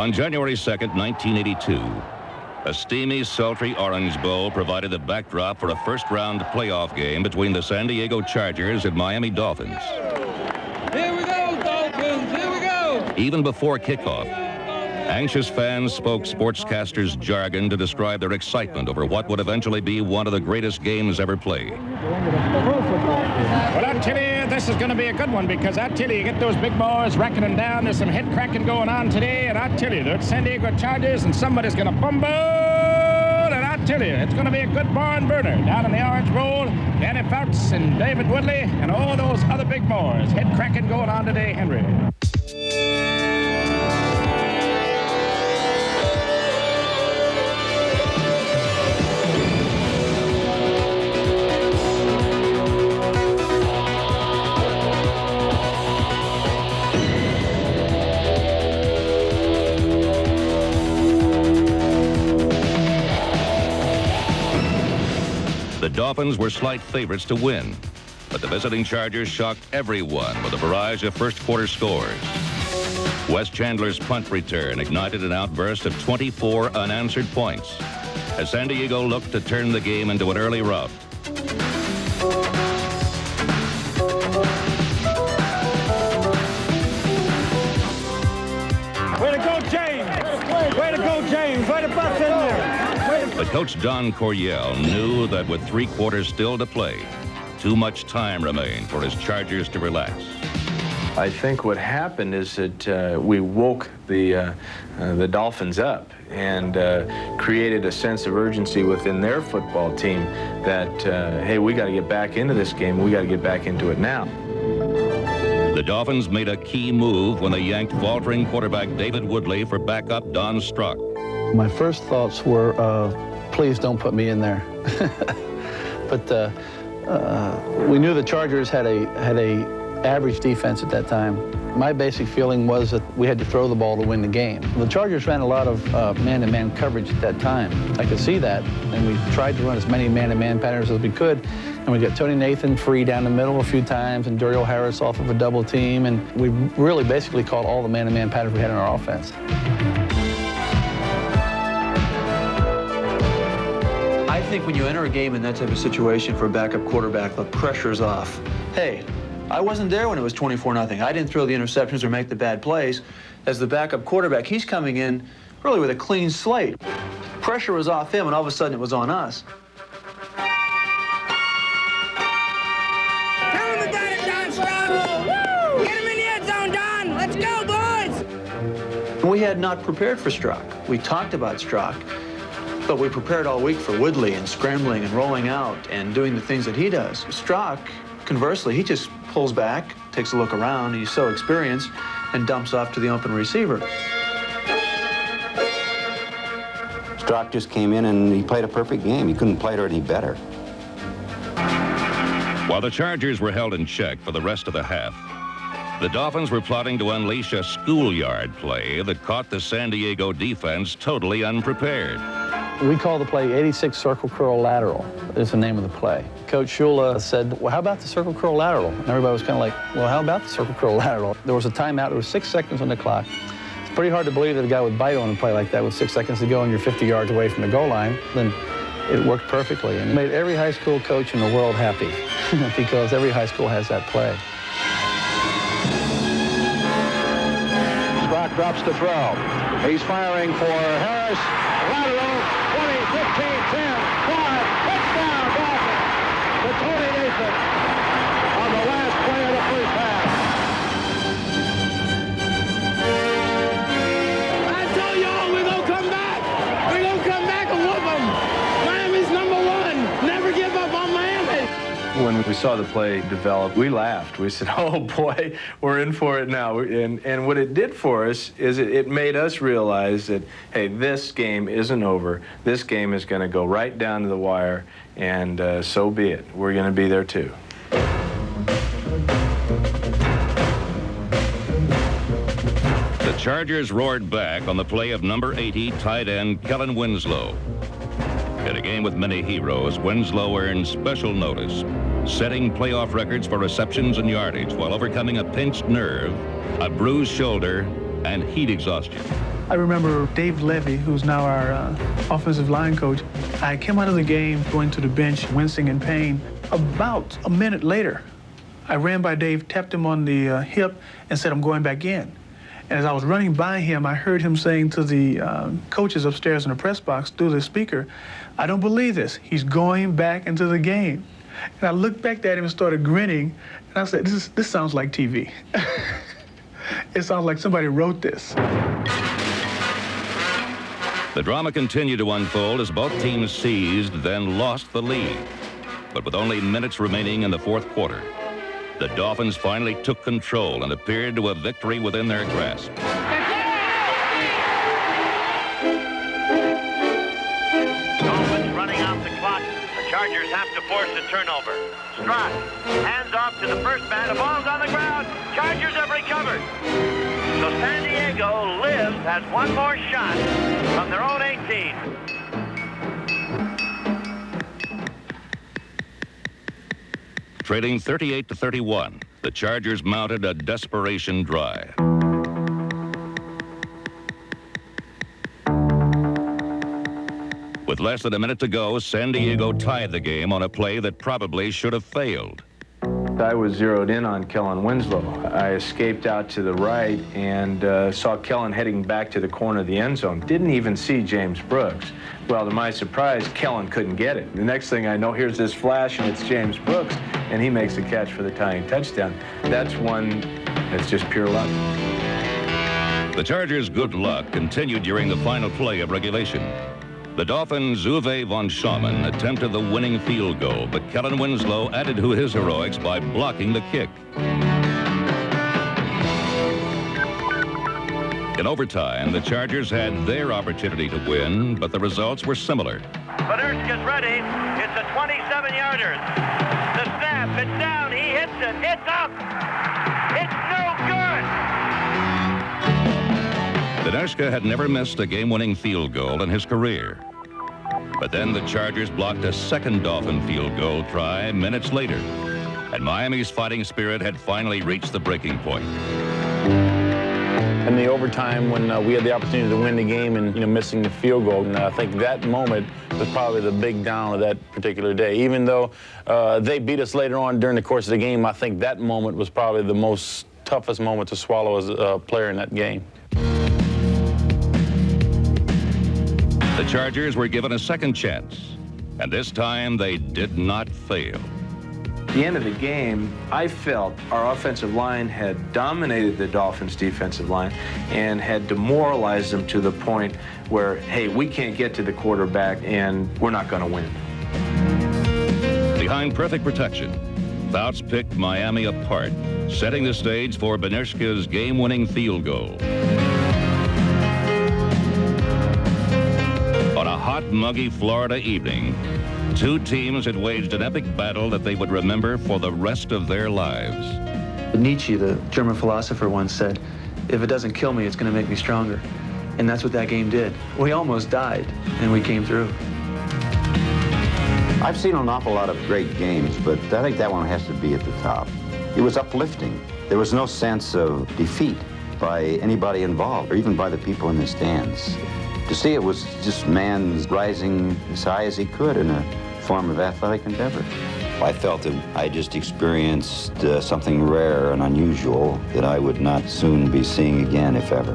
On January 2nd, 1982, a steamy, sultry Orange Bowl provided the backdrop for a first-round playoff game between the San Diego Chargers and Miami Dolphins. Here we go, Dolphins! Here we go! Even before kickoff, anxious fans spoke sportscasters' jargon to describe their excitement over what would eventually be one of the greatest games ever played. Well, I tell you, this is going to be a good one, because I tell you, you get those big boys racking them down. There's some head cracking going on today, and I tell you, the San Diego Chargers, and somebody's going to fumble, and I tell you, it's going to be a good barn burner down in the Orange Bowl. Danny Fouts and David Woodley and all those other big boys. Head cracking going on today, Henry. The Dolphins were slight favorites to win, but the visiting Chargers shocked everyone with a barrage of first-quarter scores. Wes Chandler's punt return ignited an outburst of 24 unanswered points as San Diego looked to turn the game into an early rout. Way to go, James! Way to go, James! Way to bust in there! But Coach Don Coryell knew that with 3 quarters still to play, too much time remained for his Chargers to relax. I think what happened is that we woke the Dolphins up and created a sense of urgency within their football team that, hey, we got to get back into this game. We got to get back into it now. The Dolphins made a key move when they yanked faltering quarterback David Woodley for backup Don Strzok. My first thoughts were, please don't put me in there. But we knew the Chargers had a average defense at that time. My basic feeling was that we had to throw the ball to win the game. The Chargers ran a lot of man-to-man coverage at that time. I could see that, and we tried to run as many man-to-man patterns as we could. And we got Tony Nathan free down the middle a few times, and Daryl Harris off of a double team, and we really basically called all the man-to-man patterns we had in our offense. I think when you enter a game in that type of situation for a backup quarterback, the pressure's off. Hey, I wasn't there when it was 24-0. I didn't throw the interceptions or make the bad plays. As the backup quarterback, he's coming in really with a clean slate. Pressure was off him, and all of a sudden it was on us. Tell him about it, Don Strzok. Woo! Get him in the end zone, Don. Let's go, boys. We had not prepared for Strzok. We talked about Strzok, but we prepared all week for Woodley and scrambling and rolling out and doing the things that he does. Strzok, conversely, he just pulls back, takes a look around, he's so experienced, and dumps off to the open receiver. Strzok just came in and he played a perfect game. He couldn't play it any better. While the Chargers were held in check for the rest of the half, the Dolphins were plotting to unleash a schoolyard play that caught the San Diego defense totally unprepared. We call the play 86 circle curl lateral is the name of the play. Coach Shula said, well, how about the circle curl lateral? And everybody was kind of like, well, how about the circle curl lateral? There was a timeout. There was 6 seconds on the clock. It's pretty hard to believe that a guy would bite on a play like that with 6 seconds to go and you're 50 yards away from the goal line. Then it worked perfectly. And it made every high school coach in the world happy because every high school has that play. Strzok drops to throw. He's firing for Harris. Lateral, 20, 15, 10, 5, touchdown, Dolphins. To Tony Nathan on the last play of the first half. I tell y'all, we're going to come back. We're going to come back and whoop them. Miami's #1. Never give up on Miami. When we saw the play develop, we laughed. We said, oh boy, we're in for it now. And what it did for us is it made us realize that, hey, this game isn't over. This game is going to go right down to the wire, and so be it. We're going to be there too. The Chargers roared back on the play of number 80 tight end Kellen Winslow. In a game with many heroes, Winslow earned special notice, setting playoff records for receptions and yardage while overcoming a pinched nerve, a bruised shoulder, and heat exhaustion. I remember Dave Levy, who's now our offensive line coach. I came out of the game going to the bench, wincing in pain. About a minute later, I ran by Dave, tapped him on the hip, and said, "I'm going back in." And as I was running by him, I heard him saying to the coaches upstairs in the press box through the speaker, "I don't believe this. He's going back into the game." And I looked back at him and started grinning, and I said, this sounds like TV. It sounds like somebody wrote this. The drama continued to unfold as both teams seized, then lost the lead. But with only minutes remaining in the fourth quarter, the Dolphins finally took control and appeared to a victory within their grasp. Dolphins running off the clock. The Chargers have to force a turnover. Strock hands off to the first man. The ball's on the ground. Chargers have recovered. So San Diego lives, has one more shot from their own 18. Trailing 38-31, the Chargers mounted a desperation drive. With less than a minute to go, San Diego tied the game on a play that probably should have failed. I was zeroed in on Kellen Winslow. I escaped out to the right and saw Kellen heading back to the corner of the end zone. Didn't even see James Brooks. Well, to my surprise, Kellen couldn't get it. The next thing I know, here's this flash, and it's James Brooks, and he makes the catch for the tying touchdown. That's one that's just pure luck. The Chargers' good luck continued during the final play of regulation. The Dolphins' Uwe von Schamann attempted the winning field goal, but Kellen Winslow added to his heroics by blocking the kick. In overtime, the Chargers had their opportunity to win, but the results were similar. Paderska's ready. It's a 27-yarder. The snap, it's down. He hits it. It's up. It's no good. Paderska had never missed a game-winning field goal in his career. But then the Chargers blocked a second Dolphin field goal try minutes later, and Miami's fighting spirit had finally reached the breaking point. In the overtime, when we had the opportunity to win the game and missing the field goal, and I think that moment was probably the big down of that particular day. Even though they beat us later on during the course of the game, I think that moment was probably the most toughest moment to swallow as a player in that game. The Chargers were given a second chance, and this time they did not fail. At the end of the game, I felt our offensive line had dominated the Dolphins' defensive line and had demoralized them to the point where, hey, we can't get to the quarterback and we're not going to win. Behind perfect protection, Fouts picked Miami apart, setting the stage for Paderska's game-winning field goal. On a hot, muggy Florida evening, two teams had waged an epic battle that they would remember for the rest of their lives. Nietzsche, the German philosopher, once said, "If it doesn't kill me, it's going to make me stronger." And that's what that game did. We almost died, and we came through. I've seen an awful lot of great games, but I think that one has to be at the top. It was uplifting. There was no sense of defeat by anybody involved, or even by the people in the stands. To see it was just man rising as high as he could in a form of athletic endeavor. I felt that I just experienced something rare and unusual that I would not soon be seeing again, if ever.